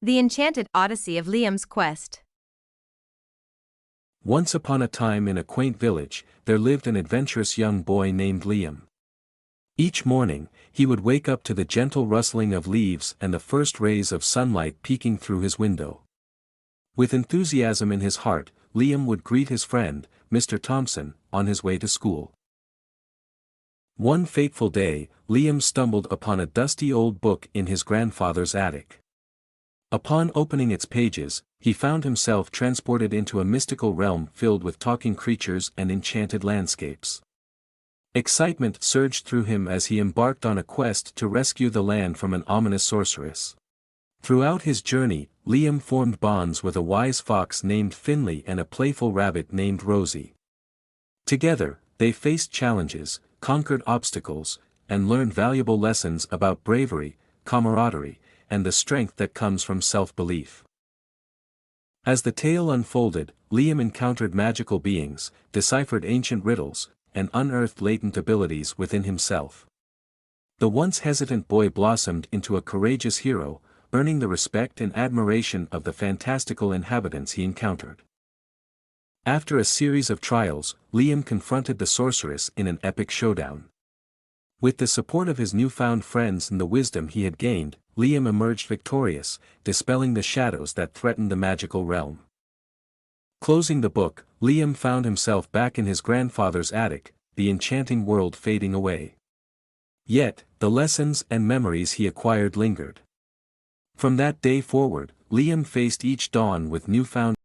The Enchanted Odyssey of Liam's Quest. Once upon a time in a quaint village, there lived an adventurous young boy named Liam. Each morning, he would wake up to the gentle rustling of leaves and the first rays of sunlight peeking through his window. With enthusiasm in his heart, Liam would greet his friend, Mr. Thompson, on his way to school. One fateful day, Liam stumbled upon a dusty old book in his grandfather's attic. Upon opening its pages, he found himself transported into a mystical realm filled with talking creatures and enchanted landscapes. Excitement surged through him as he embarked on a quest to rescue the land from an ominous sorceress. Throughout his journey, Liam formed bonds with a wise fox named Finley and a playful rabbit named Rosie. Together, they faced challenges, conquered obstacles, and learned valuable lessons about bravery, camaraderie, and the strength that comes from self-belief. As the tale unfolded, Liam encountered magical beings, deciphered ancient riddles, and unearthed latent abilities within himself. The once hesitant boy blossomed into a courageous hero, earning the respect and admiration of the fantastical inhabitants he encountered. After a series of trials, Liam confronted the sorceress in an epic showdown. With the support of his newfound friends and the wisdom he had gained, Liam emerged victorious, dispelling the shadows that threatened the magical realm. Closing the book, Liam found himself back in his grandfather's attic, the enchanting world fading away. Yet, the lessons and memories he acquired lingered. From that day forward, Liam faced each dawn with newfound